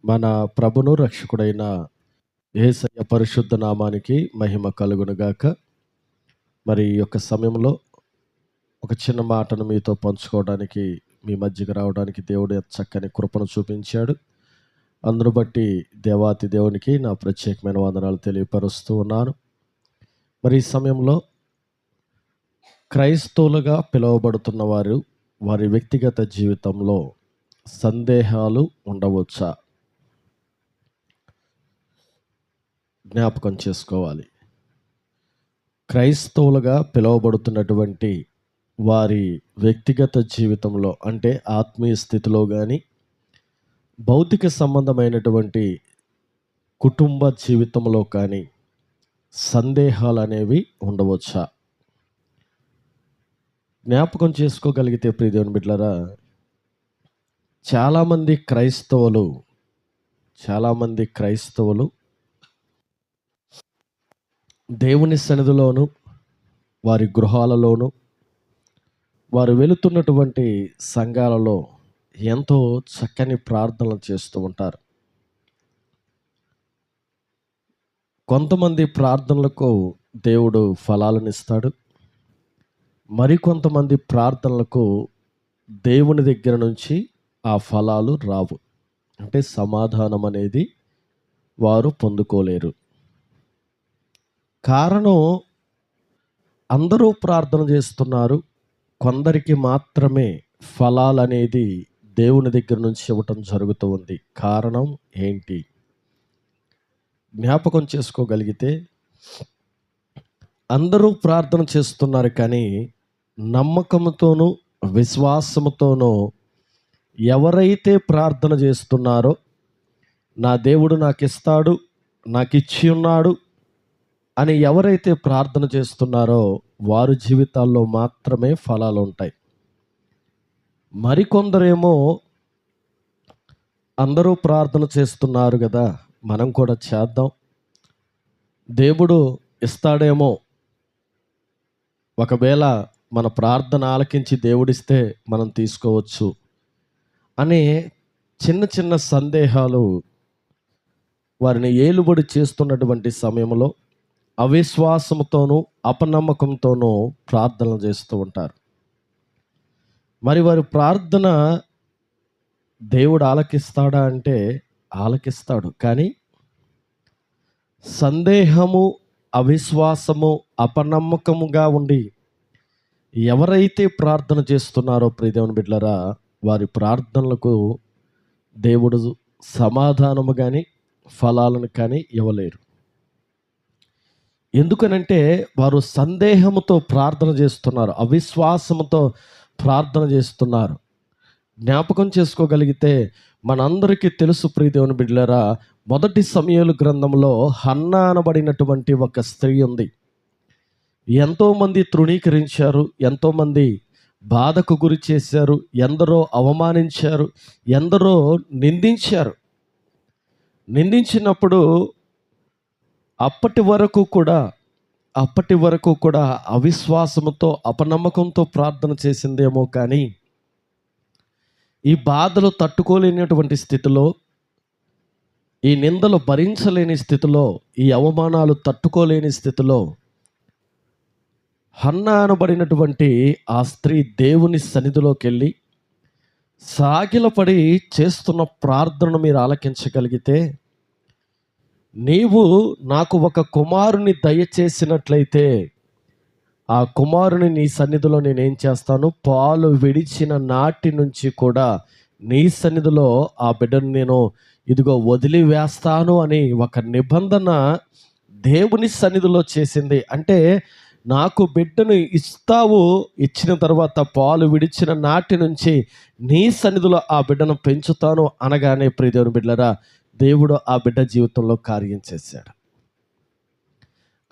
మన ప్రభును రక్షకుడైన యేసయ్య పరిశుద్ధ నామానికి మహిమ కలుగునుగాక. మరి ఈ యొక్క సమయంలో ఒక చిన్న మాటను మీతో పంచుకోవడానికి మీ మధ్యకి రావడానికి దేవుడు చక్కని కృపను చూపించాడు. అందును బట్టి దేవాతి దేవునికి నా ప్రత్యేకమైన వందనాలు తెలియపరుస్తూ ఉన్నాను. మరి ఈ సమయంలో క్రైస్తవులుగా పిలువబడుతున్న వారు వారి వ్యక్తిగత జీవితంలో సందేహాలు ఉండవచ్చా? జ్ఞాపకం చేసుకోవాలి. క్రైస్తవులుగా పిలువబడుతున్నటువంటి వారి వ్యక్తిగత జీవితంలో అంటే ఆత్మీయ స్థితిలో కానీ భౌతిక సంబంధమైనటువంటి కుటుంబ జీవితంలో కానీ సందేహాలు అనేవి ఉండవచ్చా? జ్ఞాపకం చేసుకోగలిగితే ప్రియ దేవుని బిడ్డలారా, చాలామంది క్రైస్తవులు దేవుని సన్నిధిలోను వారి గృహాలలోను వారు వెళుతున్నటువంటి సంఘాలలో ఎంతో చక్కని ప్రార్థనలు చేస్తూ ఉంటారు. కొంతమంది ప్రార్థనలకు దేవుడు ఫలాలను ఇస్తాడు. మరికొంతమంది ప్రార్థనలకు దేవుని దగ్గర నుంచి ఆ ఫలాలు రావు. అంటే సమాధానం అనేది వారు పొందుకోలేరు. కారణం, అందరూ ప్రార్థన చేస్తున్నారు, కొందరికి మాత్రమే ఫలాలు అనేది దేవుని దగ్గర నుంచి ఇవ్వటం జరుగుతూ ఉంది. కారణం ఏంటి? జ్ఞాపకం చేసుకోగలిగితే అందరూ ప్రార్థన చేస్తున్నారు, కానీ నమ్మకంతోనూ విశ్వాసముతోనూ ఎవరైతే ప్రార్థన చేస్తున్నారో నా దేవుడు నాకు ఇస్తాడు, నాకు ఇచ్చి ఉన్నాడు అని ఎవరైతే ప్రార్థన చేస్తున్నారో వారి జీవితాల్లో మాత్రమే ఫలాలు ఉంటాయి. మరికొందరేమో అందరూ ప్రార్థన చేస్తున్నారు కదా, మనం కూడా చేద్దాం, దేవుడు ఇస్తాడేమో, ఒకవేళ మన ప్రార్థన ఆలకించి దేవుడిస్తే మనం తీసుకోవచ్చు అనే చిన్న చిన్న సందేహాలు వారిని ఏలుబడి చేస్తున్నటువంటి సమయంలో అవిశ్వాసంతోనూ అపనమ్మకంతోనూ ప్రార్థనలు చేస్తూ ఉంటారు. మరి వారి ప్రార్థన దేవుడు ఆలకిస్తాడా అంటే ఆలకిస్తాడు, కానీ సందేహము, అవిశ్వాసము, అపనమ్మకముగా ఉండి ఎవరైతే ప్రార్థన చేస్తున్నారో ప్రియ దేవుని బిడ్డలారా, వారి ప్రార్థనలకు దేవుడు సమాధానము కానీ ఫలాలను కానీ ఇవ్వలేరు. ఎందుకనంటే వారు సందేహముతో ప్రార్థన చేస్తున్నారు, అవిశ్వాసముతో ప్రార్థన చేస్తున్నారు. జ్ఞాపకం చేసుకోగలిగితే మనందరికీ తెలుసు ప్రియ దేవుని బిడ్డలారా, మొదటి సమూయేలు గ్రంథంలో హన్నా అనబడినటువంటి ఒక స్త్రీ ఉంది. ఎంతోమంది తృణీకరించారు, ఎంతోమంది బాధకు గురి చేశారు, ఎందరో అవమానించారు, ఎందరో నిందించినప్పుడు అప్పటి వరకు కూడా అవిశ్వాసముతో అపనమ్మకంతో ప్రార్థన చేసిందేమో, కానీ ఈ బాధలు తట్టుకోలేనటువంటి స్థితిలో, ఈ నిందలు భరించలేని స్థితిలో, ఈ అవమానాలు తట్టుకోలేని స్థితిలో హన్నా అనబడినటువంటి ఆ స్త్రీ దేవుని సన్నిధిలోకి వెళ్ళి సాగిలపడి చేస్తున్న ప్రార్థనను మీరు ఆలకించగలిగితే, నీవు నాకు ఒక కుమారుని దయచేసినట్లయితే ఆ కుమారుని నీ సన్నిధిలో నేనేం చేస్తాను, పాలు విడిచిన నాటి నుంచి కూడా నీ సన్నిధిలో ఆ బిడ్డను నేను ఇదిగో వదిలివేస్తాను అని ఒక నిబంధన దేవుని సన్నిధిలో చేసింది. అంటే నాకు బిడ్డను ఇస్తావు, ఇచ్చిన తర్వాత పాలు విడిచిన నాటి నుంచి నీ సన్నిధిలో ఆ బిడ్డను పెంచుతాను అనగానే ప్రియ దేవుని బిడ్డలారా, దేవుడు ఆ బిడ్డ జీవితంలో కార్యం చేశాడు.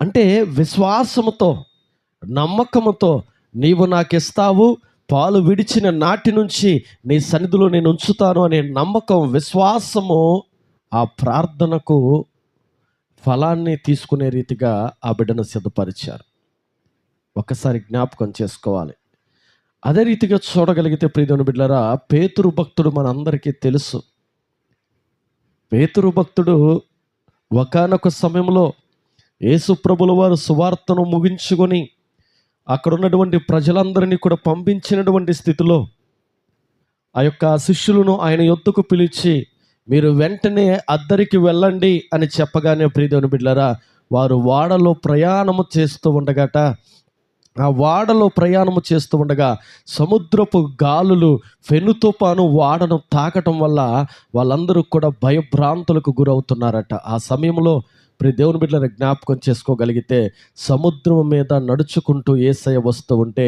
అంటే విశ్వాసముతో, నమ్మకముతో నీవు నాకు ఇస్తావు, పాలు విడిచిన నాటి నుంచి నీ సన్నిధిలో నేను ఉంచుతాను అనే నమ్మకం, విశ్వాసము ఆ ప్రార్థనకు ఫలాన్ని తీసుకునే రీతిగా ఆ బిడ్డను సిద్ధపరిచారు. ఒకసారి జ్ఞాపకం చేసుకోవాలి. అదే రీతిగా చూడగలిగితే ప్రియ దేవుని బిడ్డలారా, పేతురు భక్తుడు మనందరికీ తెలుసు. పేతురు భక్తుడు ఒకానొక సమయంలో యేసు ప్రభుల వారు సువార్తను ముగించుకొని అక్కడ ఉన్నటువంటి ప్రజలందరినీ కూడా పంపించినటువంటి స్థితిలో ఆ యొక్క శిష్యులను ఆయన యొద్దకు పిలిచి, మీరు వెంటనే అద్దరికి వెళ్ళండి అని చెప్పగానే ప్రియదేవుని బిడ్డలారా, వారు వాడలో ప్రయాణము చేస్తూ ఉండగట. ఆ వాడలో ప్రయాణము చేస్తూ ఉండగా సముద్రపు గాలులు ఫెను తుఫాను వాడను తాకటం వల్ల వాళ్ళందరూ కూడా భయభ్రాంతులకు గురవుతున్నారట. ఆ సమయంలో దేవుని బిడ్డలను జ్ఞాపకం చేసుకోగలిగితే, సముద్రం మీద నడుచుకుంటూ యేసయ్య వస్తూ ఉంటే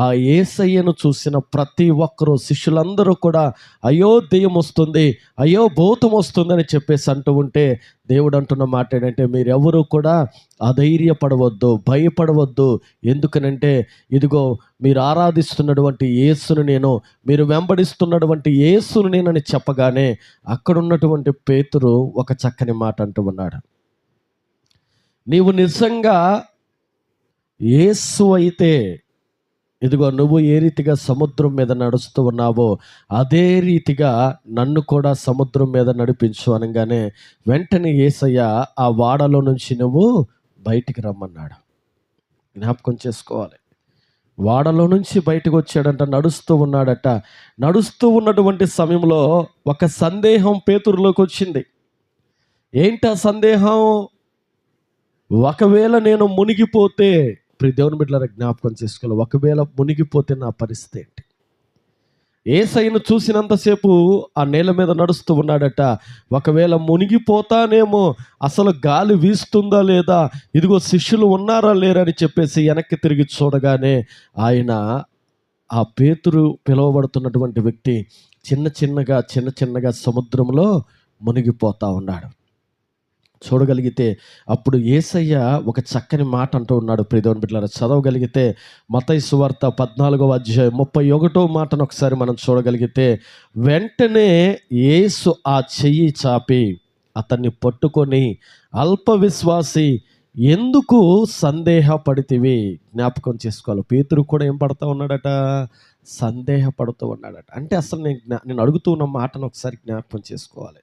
ఆ యేసయ్యను చూసిన ప్రతి ఒక్కరూ, శిష్యులందరూ కూడా అయ్యో దెయ్యం వస్తుంది, అయ్యో భూతం వస్తుంది అని చెప్పేసి అంటూ ఉంటే, దేవుడు అంటున్న మాట ఏంటంటే, మీరెవరూ కూడా అధైర్యపడవద్దు, భయపడవద్దు. ఎందుకనంటే ఇదిగో మీరు ఆరాధిస్తున్నటువంటి యేసును నేను, మీరు వెంబడిస్తున్నటువంటి యేసును నేనని చెప్పగానే అక్కడున్నటువంటి పేతురు ఒక చక్కని మాట అంటూ ఉన్నాడు. నీవు నిజంగా యేసు అయితే, ఇదిగో నువ్వు ఏ రీతిగా సముద్రం మీద నడుస్తూ ఉన్నావో అదే రీతిగా నన్ను కూడా సముద్రం మీద నడిపించు అనగానే వెంటనే యేసయ్య ఆ వాడలో నుంచి నువ్వు బయటికి రమ్మన్నాడు. జ్ఞాపకం చేసుకోవాలి. వాడలో నుంచి బయటకు వచ్చాడంట, నడుస్తూ ఉన్నాడట. నడుస్తూ ఉన్నటువంటి సమయంలో ఒక సందేహం పేతురులోకి వచ్చింది. ఏంటి ఆ సందేహం? ఒకవేళ నేను మునిగిపోతే, దేవుని బిడ్డలారా జ్ఞాపకం చేసుకోవాలి, ఒకవేళ మునిగిపోతే నా పరిస్థితి ఏంటి? యేసయ్యను చూసినంతసేపు ఆ నేల మీద నడుస్తూ ఉన్నాడట. ఒకవేళ మునిగిపోతానేమో, అసలు గాలి వీస్తుందా లేదా, ఇదిగో శిష్యులు ఉన్నారా లేరా అని చెప్పేసి వెనక్కి తిరిగి చూడగానే ఆయన, ఆ పేతురు పిలువబడుతున్నటువంటి వ్యక్తి చిన్న చిన్నగా సముద్రంలో మునిగిపోతా ఉన్నాడు. చూడగలిగితే అప్పుడు యేసయ్య ఒక చక్కని మాట అంటూ ఉన్నాడు. ప్రియదేవుని బిడ్డలారా, చదవగలిగితే మత్తయి సువార్త 14వ అధ్యాయం 31వ మాటను ఒకసారి మనం చూడగలిగితే, వెంటనే యేసు ఆ చెయ్యి చాపి అతన్ని పట్టుకొని, అల్ప విశ్వాసి ఎందుకు సందేహపడితివి? జ్ఞాపకం చేసుకోవాలి. పేతురు కూడా ఏం పడుతూ ఉన్నాడట? సందేహపడుతూ ఉన్నాడట. అంటే అసలు నేను అడుగుతూ ఉన్న మాటను ఒకసారి జ్ఞాపకం చేసుకోవాలి.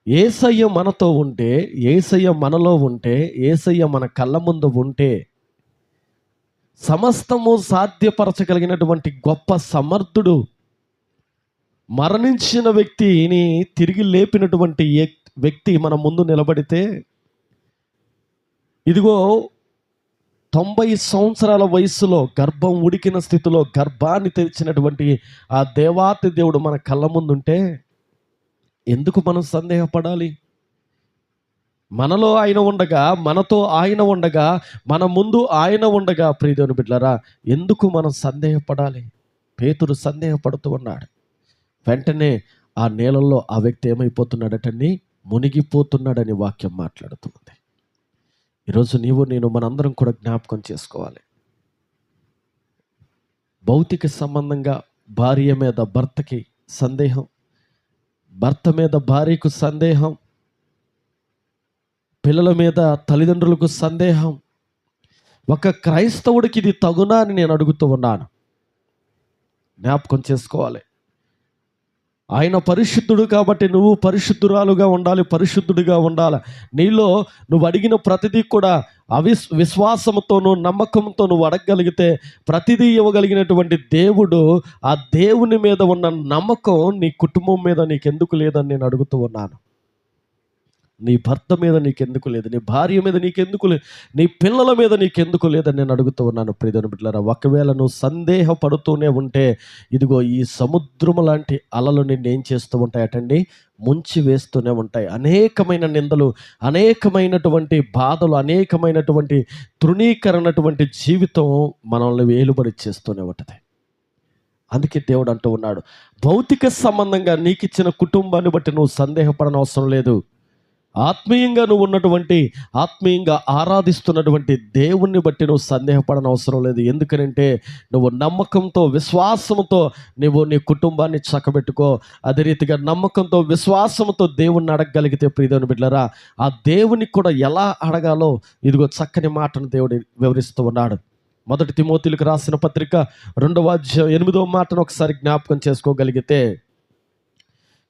యేసయ్య మనతో ఉంటే, యేసయ్య మనలో ఉంటే, యేసయ్య మన కళ్ళ ముందు ఉంటే సమస్తము సాధ్యపరచగలిగినటువంటి గొప్ప సమర్థుడు, మరణించిన వ్యక్తిని తిరిగి లేపినటువంటి వ్యక్తి మన ముందు నిలబడితే, ఇదిగో 90 సంవత్సరాల వయసులో గర్భం ఉడికిన స్థితిలో గర్భాన్ని తెరిచినటువంటి ఆ దేవాతి దేవుడు మన కళ్ళ ముందుంటే ఎందుకు మనం సందేహపడాలి? మనలో ఆయన ఉండగా, మనతో ఆయన ఉండగా, మన ముందు ఆయన ఉండగా, ప్రియదేవుని బిడ్డలారా, ఎందుకు మనం సందేహపడాలి? పేతురు సందేహపడుతూ ఉన్నాడు. వెంటనే ఆ నీళ్ళల్లో ఆ వ్యక్తి ఏమైపోతున్నాడటండి? మునిగిపోతున్నాడని వాక్యం మాట్లాడుతుంది. ఈరోజు నీవు నేను మనందరం కూడా జ్ఞాపకం చేసుకోవాలి. భౌతిక సంబంధంగా భార్య మీద భర్తకి సందేహం, భర్త మీద భార్యకు సందేహం, పిల్లల మీద తల్లిదండ్రులకు సందేహం. ఒక క్రైస్తవుడికి ఇది తగునా అని నేను అడుగుతూ ఉన్నాను. జ్ఞాపకం చేసుకోవాలి. ఆయన పరిశుద్ధుడు కాబట్టి నువ్వు పరిశుద్ధురాలుగా ఉండాలి, పరిశుద్ధుడిగా ఉండాలి. నీలో నువ్వు అడిగిన ప్రతిదీ కూడా విశ్వాసంతోనూ నమ్మకంతో నువ్వు అడగగలిగితే ప్రతిదీ ఇవ్వగలిగినటువంటి దేవుడు, ఆ దేవుని మీద ఉన్న నమ్మకం నీ కుటుంబం మీద నీకెందుకు లేదని నేను అడుగుతూ ఉన్నాను. నీ భర్త మీద నీకెందుకు లేదు? నీ భార్య మీద నీకెందుకు లేదు? నీ పిల్లల మీద నీకెందుకు లేదని నేను అడుగుతూ ఉన్నాను. ప్రియదేవుని బిడ్డలారా, ఒకవేళ నువ్వు సందేహపడుతూనే ఉంటే, ఇదిగో ఈ సముద్రము లాంటి అలలు నిన్ను ఏం చేస్తూ ఉంటాయటండి? ముంచి వేస్తూనే ఉంటాయి. అనేకమైన నిందలు, అనేకమైనటువంటి బాధలు, అనేకమైనటువంటి తృణీకరణటువంటి జీవితం మనల్ని వేలుబడి చేస్తూనే ఉంటుంది. అందుకే దేవుడు అంటూ ఉన్నాడు, భౌతిక సంబంధంగా నీకు ఇచ్చిన కుటుంబాన్ని బట్టి నువ్వు సందేహపడనవసరం లేదు. ఆత్మీయంగా నువ్వు ఉన్నటువంటి, ఆత్మీయంగా ఆరాధిస్తున్నటువంటి దేవుణ్ణి బట్టి నువ్వు సందేహపడని అవసరం లేదు. ఎందుకనంటే నువ్వు నమ్మకంతో, విశ్వాసంతో నువ్వు నీ కుటుంబాన్ని చక్కబెట్టుకో. అదే రీతిగా నమ్మకంతో, విశ్వాసంతో దేవుణ్ణి అడగగలిగితే, ప్రియదేవుని బిడ్డలారా, ఆ దేవుని కూడా ఎలా అడగాలో ఇదిగో చక్కని మాటను దేవుడు వివరిస్తూ ఉన్నాడు. 1 తిమోతిలకు రాసిన పత్రిక 2వ అధ్యాయం 8వ మాటను ఒకసారి జ్ఞాపకం చేసుకోగలిగితే,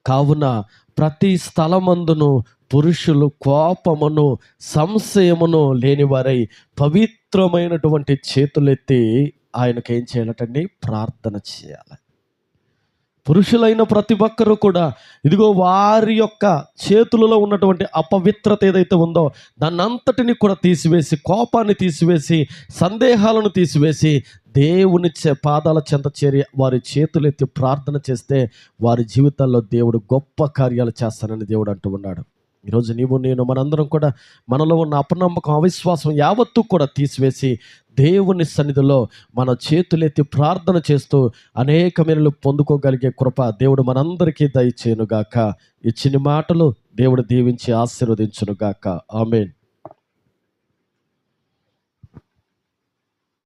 కావున ప్రతి స్థలమందును పురుషులు కోపమును సంశయమును లేనివారై పవిత్రమైనటువంటి చేతులెత్తి ఆయనకేం చేయాలటండి? ప్రార్థన చేయాలి. పురుషులైన ప్రతి ఒక్కరూ కూడా ఇదిగో వారి యొక్క చేతులలో ఉన్నటువంటి అపవిత్రత ఏదైతే ఉందో దాన్నంతటిని కూడా తీసివేసి, కోపాన్ని తీసివేసి, సందేహాలను తీసివేసి దేవుని పాదాల చెంత చేరి వారి చేతులెత్తి ప్రార్థన చేస్తే వారి జీవితాల్లో దేవుడు గొప్ప కార్యాలు చేస్తానని దేవుడు అంటూ ఉన్నాడు. ఈరోజు నీవు నేను మనందరం కూడా మనలో ఉన్న అపనమ్మకం, అవిశ్వాసం యావత్తూ కూడా తీసివేసి దేవుని సన్నిధిలో మన చేతులెత్తి ప్రార్థన చేస్తూ అనేక మేలు పొందుకోగలిగే కృప దేవుడు మనందరికీ దయచేయునుగాక. ఈ చిన్ని మాటలు దేవుడు దీవించి ఆశీర్వదించునుగాక. ఆమేన్.